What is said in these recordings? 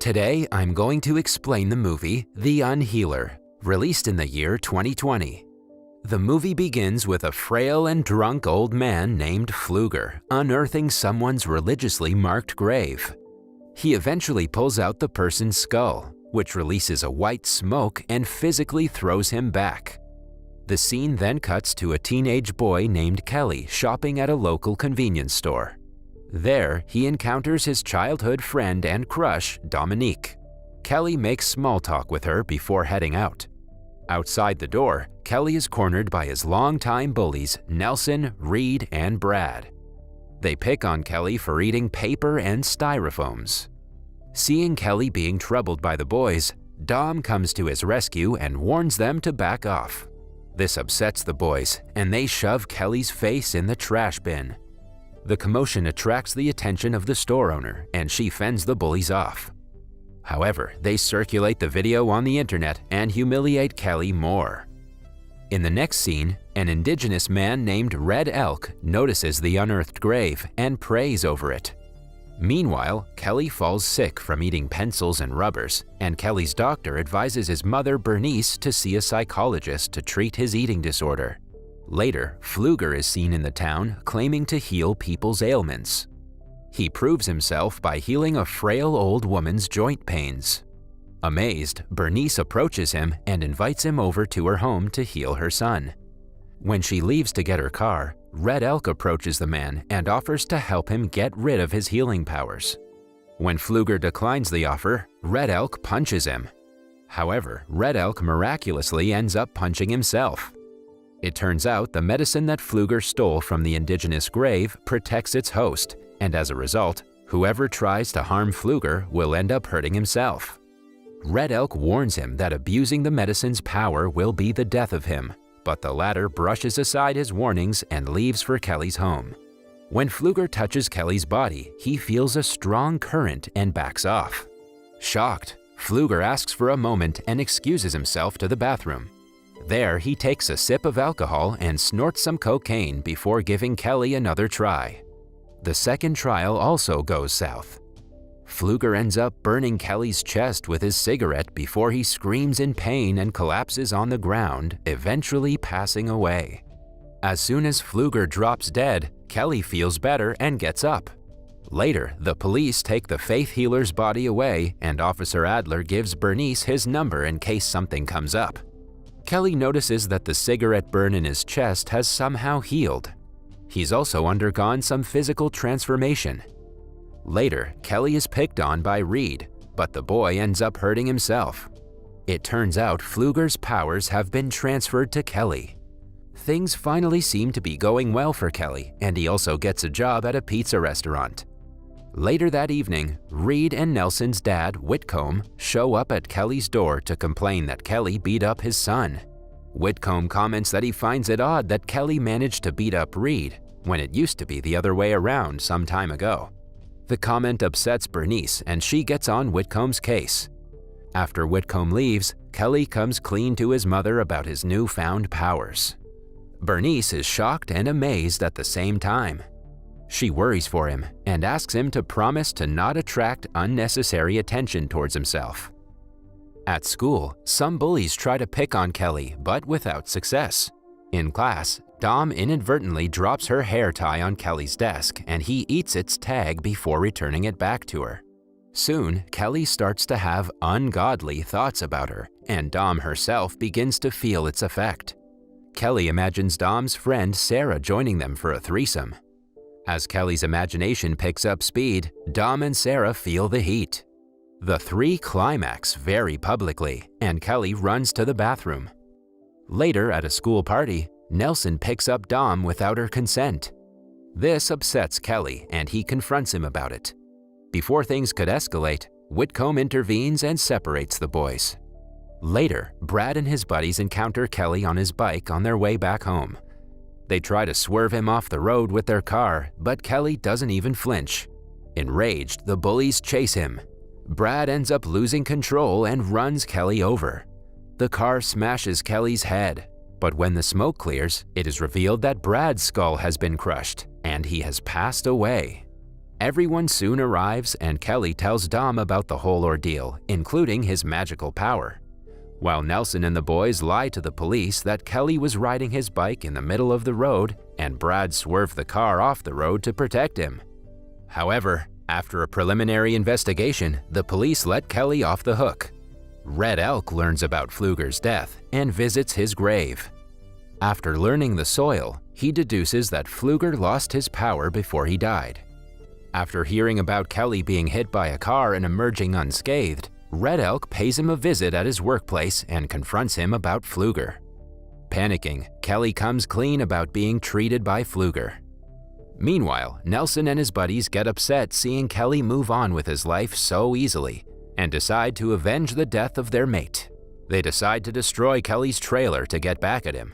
Today, I'm going to explain the movie The Unhealer, released in the year 2020. The movie begins with a frail and drunk old man named Pfluger unearthing someone's religiously marked grave. He eventually pulls out the person's skull, which releases a white smoke and physically throws him back. The scene then cuts to a teenage boy named Kelly shopping at a local convenience store. There, he encounters his childhood friend and crush, Dominique. Kelly makes small talk with her before heading out. Outside the door, Kelly is cornered by his longtime bullies, Nelson, Reed, and Brad. They pick on Kelly for eating paper and styrofoams. Seeing Kelly being troubled by the boys, Dom comes to his rescue and warns them to back off. This upsets the boys, and they shove Kelly's face in the trash bin. The commotion attracts the attention of the store owner, and she fends the bullies off. However, they circulate the video on the internet and humiliate Kelly more. In the next scene, an indigenous man named Red Elk notices the unearthed grave and prays over it. Meanwhile, Kelly falls sick from eating pencils and rubbers, and Kelly's doctor advises his mother Bernice to see a psychologist to treat his eating disorder. Later, Pfluger is seen in the town claiming to heal people's ailments. He proves himself by healing a frail old woman's joint pains. Amazed, Bernice approaches him and invites him over to her home to heal her son. When she leaves to get her car, Red Elk approaches the man and offers to help him get rid of his healing powers. When Pfluger declines the offer, Red Elk punches him. However, Red Elk miraculously ends up punching himself. It turns out the medicine that Pfluger stole from the indigenous grave protects its host, and as a result, whoever tries to harm Pfluger will end up hurting himself. Red Elk warns him that abusing the medicine's power will be the death of him, but the latter brushes aside his warnings and leaves for Kelly's home. When Pfluger touches Kelly's body, he feels a strong current and backs off. Shocked, Pfluger asks for a moment and excuses himself to the bathroom. There, he takes a sip of alcohol and snorts some cocaine before giving Kelly another try. The second trial also goes south. Pfluger ends up burning Kelly's chest with his cigarette before he screams in pain and collapses on the ground, eventually passing away. As soon as Pfluger drops dead, Kelly feels better and gets up. Later, the police take the faith healer's body away, and Officer Adler gives Bernice his number in case something comes up. Kelly notices that the cigarette burn in his chest has somehow healed. He's also undergone some physical transformation. Later, Kelly is picked on by Reed, but the boy ends up hurting himself. It turns out Pfluger's powers have been transferred to Kelly. Things finally seem to be going well for Kelly, and he also gets a job at a pizza restaurant. Later that evening, Reed and Nelson's dad, Whitcomb, show up at Kelly's door to complain that Kelly beat up his son. Whitcomb comments that he finds it odd that Kelly managed to beat up Reed, when it used to be the other way around some time ago. The comment upsets Bernice, and she gets on Whitcomb's case. After Whitcomb leaves, Kelly comes clean to his mother about his newfound powers. Bernice is shocked and amazed at the same time. She worries for him and asks him to promise to not attract unnecessary attention towards himself. At school, some bullies try to pick on Kelly, but without success. In class, Dom inadvertently drops her hair tie on Kelly's desk, and he eats its tag before returning it back to her. Soon, Kelly starts to have ungodly thoughts about her, and Dom herself begins to feel its effect. Kelly imagines Dom's friend Sarah joining them for a threesome. As Kelly's imagination picks up speed, Dom and Sarah feel the heat. The three climax very publicly, and Kelly runs to the bathroom. Later, at a school party, Nelson picks up Dom without her consent. This upsets Kelly, and he confronts him about it. Before things could escalate, Whitcomb intervenes and separates the boys. Later, Brad and his buddies encounter Kelly on his bike on their way back home. They try to swerve him off the road with their car, but Kelly doesn't even flinch. Enraged, the bullies chase him. Brad ends up losing control and runs Kelly over. The car smashes Kelly's head, but when the smoke clears, it is revealed that Brad's skull has been crushed, and he has passed away. Everyone soon arrives and Kelly tells Dom about the whole ordeal, including his magical power. While Nelson and the boys lie to the police that Kelly was riding his bike in the middle of the road and Brad swerved the car off the road to protect him. However, after a preliminary investigation, the police let Kelly off the hook. Red Elk learns about Pfluger's death and visits his grave. After learning the soil, he deduces that Pfluger lost his power before he died. After hearing about Kelly being hit by a car and emerging unscathed, Red Elk pays him a visit at his workplace and confronts him about Pfluger. Panicking, Kelly comes clean about being treated by Pfluger. Meanwhile, Nelson and his buddies get upset seeing Kelly move on with his life so easily and decide to avenge the death of their mate. They decide to destroy Kelly's trailer to get back at him.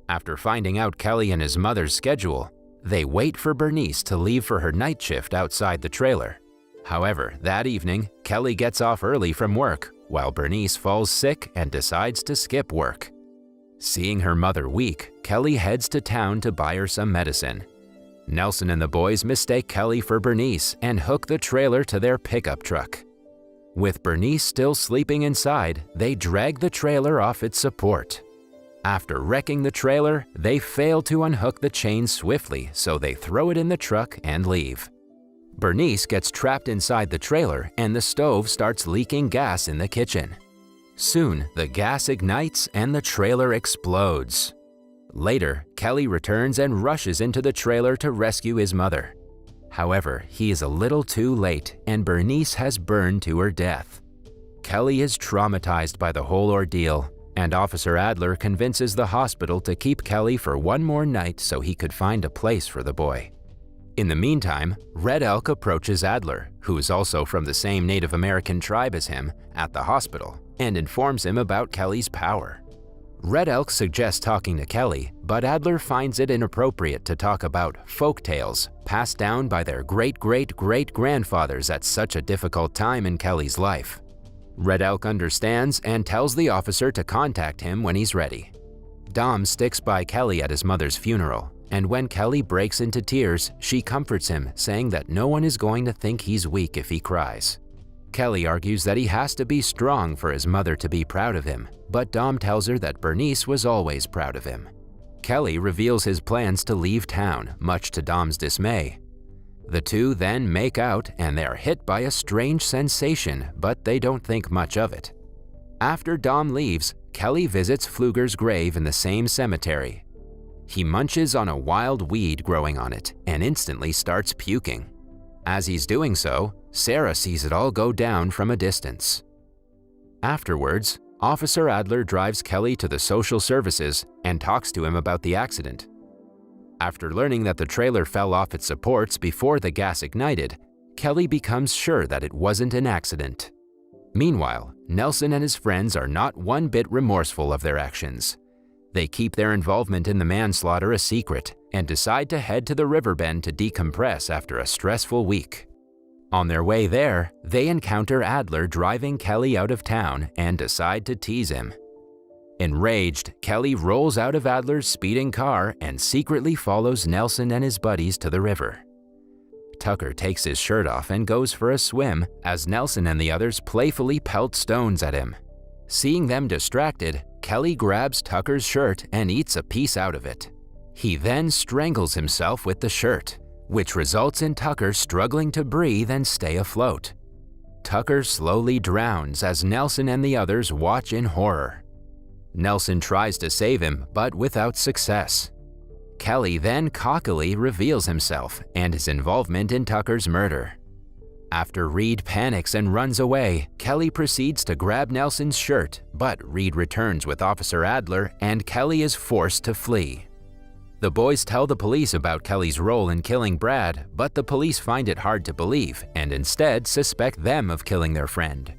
After finding out Kelly and his mother's schedule, they wait for Bernice to leave for her night shift outside the trailer. However, that evening, Kelly gets off early from work, while Bernice falls sick and decides to skip work. Seeing her mother weak, Kelly heads to town to buy her some medicine. Nelson and the boys mistake Kelly for Bernice and hook the trailer to their pickup truck. With Bernice still sleeping inside, they drag the trailer off its support. After wrecking the trailer, they fail to unhook the chain swiftly, so they throw it in the truck and leave. Bernice gets trapped inside the trailer and the stove starts leaking gas in the kitchen. Soon, the gas ignites and the trailer explodes. Later, Kelly returns and rushes into the trailer to rescue his mother. However, he is a little too late and Bernice has burned to her death. Kelly is traumatized by the whole ordeal, and Officer Adler convinces the hospital to keep Kelly for one more night so he could find a place for the boy. In the meantime, Red Elk approaches Adler, who is also from the same Native American tribe as him, at the hospital and informs him about Kelly's power. Red Elk suggests talking to Kelly, but Adler finds it inappropriate to talk about folk tales passed down by their great-great-great-grandfathers at such a difficult time in Kelly's life. Red Elk understands and tells the officer to contact him when he's ready. Dom sticks by Kelly at his mother's funeral, and when Kelly breaks into tears, she comforts him, saying that no one is going to think he's weak if he cries. Kelly argues that he has to be strong for his mother to be proud of him, but Dom tells her that Bernice was always proud of him. Kelly reveals his plans to leave town, much to Dom's dismay. The two then make out and they are hit by a strange sensation, but they don't think much of it. After Dom leaves, Kelly visits Pfluger's grave in the same cemetery. He munches on a wild weed growing on it and instantly starts puking. As he's doing so, Sarah sees it all go down from a distance. Afterwards, Officer Adler drives Kelly to the social services and talks to him about the accident. After learning that the trailer fell off its supports before the gas ignited, Kelly becomes sure that it wasn't an accident. Meanwhile, Nelson and his friends are not one bit remorseful of their actions. They keep their involvement in the manslaughter a secret and decide to head to the riverbend to decompress after a stressful week. On their way there, they encounter Adler driving Kelly out of town and decide to tease him. Enraged, Kelly rolls out of Adler's speeding car and secretly follows Nelson and his buddies to the river. Tucker takes his shirt off and goes for a swim as Nelson and the others playfully pelt stones at him. Seeing them distracted, Kelly grabs Tucker's shirt and eats a piece out of it. He then strangles himself with the shirt, which results in Tucker struggling to breathe and stay afloat. Tucker slowly drowns as Nelson and the others watch in horror. Nelson tries to save him, but without success. Kelly then cockily reveals himself and his involvement in Tucker's murder. After Reed panics and runs away, Kelly proceeds to grab Nelson's shirt, but Reed returns with Officer Adler and Kelly is forced to flee. The boys tell the police about Kelly's role in killing Brad, but the police find it hard to believe and instead suspect them of killing their friend.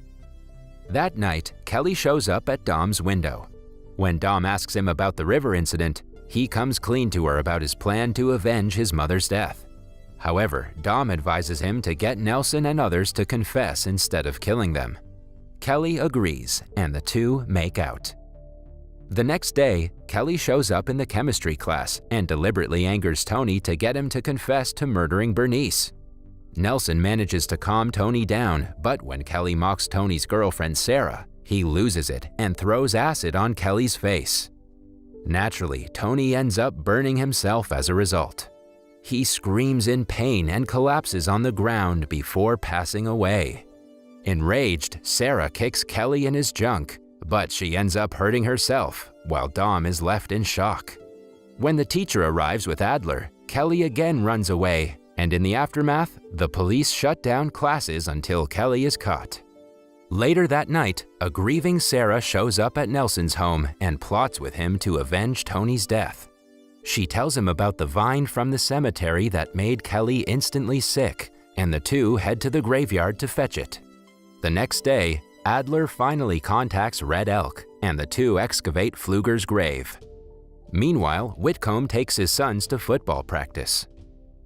That night, Kelly shows up at Dom's window. When Dom asks him about the river incident, he comes clean to her about his plan to avenge his mother's death. However, Dom advises him to get Nelson and others to confess instead of killing them. Kelly agrees, and the two make out. The next day, Kelly shows up in the chemistry class and deliberately angers Tony to get him to confess to murdering Bernice. Nelson manages to calm Tony down, but when Kelly mocks Tony's girlfriend Sarah, he loses it and throws acid on Kelly's face. Naturally, Tony ends up burning himself as a result. He screams in pain and collapses on the ground before passing away. Enraged, Sarah kicks Kelly in his junk, but she ends up hurting herself, while Dom is left in shock. When the teacher arrives with Adler, Kelly again runs away, and in the aftermath, the police shut down classes until Kelly is caught. Later that night, a grieving Sarah shows up at Nelson's home and plots with him to avenge Tony's death. She tells him about the vine from the cemetery that made Kelly instantly sick, and the two head to the graveyard to fetch it. The next day, Adler finally contacts Red Elk, and the two excavate Pfluger's grave. Meanwhile, Whitcomb takes his sons to football practice.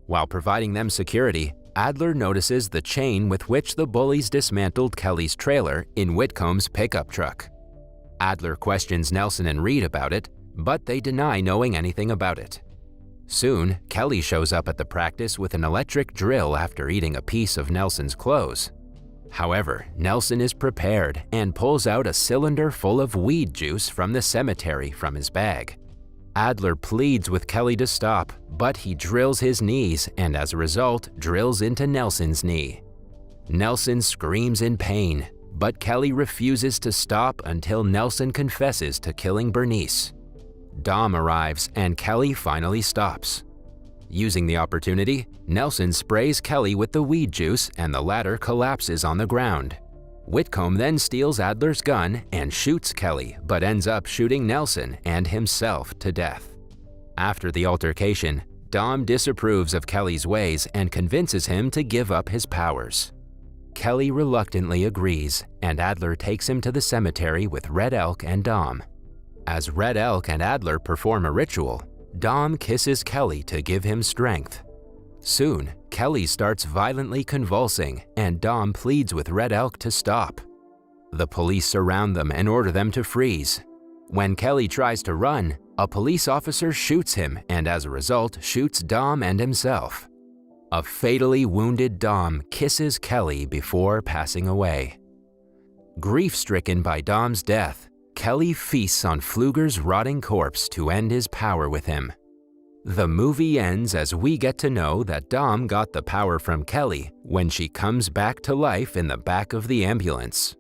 While providing them security, Adler notices the chain with which the bullies dismantled Kelly's trailer in Whitcomb's pickup truck. Adler questions Nelson and Reed about it, but they deny knowing anything about it. Soon, Kelly shows up at the practice with an electric drill after eating a piece of Nelson's clothes. However, Nelson is prepared and pulls out a cylinder full of weed juice from the cemetery from his bag. Adler pleads with Kelly to stop, but he drills his knees and as a result drills into Nelson's knee. Nelson screams in pain, but Kelly refuses to stop until Nelson confesses to killing Bernice. Dom arrives and Kelly finally stops. Using the opportunity, Nelson sprays Kelly with the weed juice and the latter collapses on the ground. Whitcomb then steals Adler's gun and shoots Kelly, but ends up shooting Nelson and himself to death. After the altercation, Dom disapproves of Kelly's ways and convinces him to give up his powers. Kelly reluctantly agrees, and Adler takes him to the cemetery with Red Elk and Dom. As Red Elk and Adler perform a ritual, Dom kisses Kelly to give him strength. Soon, Kelly starts violently convulsing, and Dom pleads with Red Elk to stop. The police surround them and order them to freeze. When Kelly tries to run, a police officer shoots him and as a result shoots Dom and himself. A fatally wounded Dom kisses Kelly before passing away. Grief-stricken by Dom's death, Kelly feasts on Pfluger's rotting corpse to end his power with him. The movie ends as we get to know that Dom got the power from Kelly when she comes back to life in the back of the ambulance.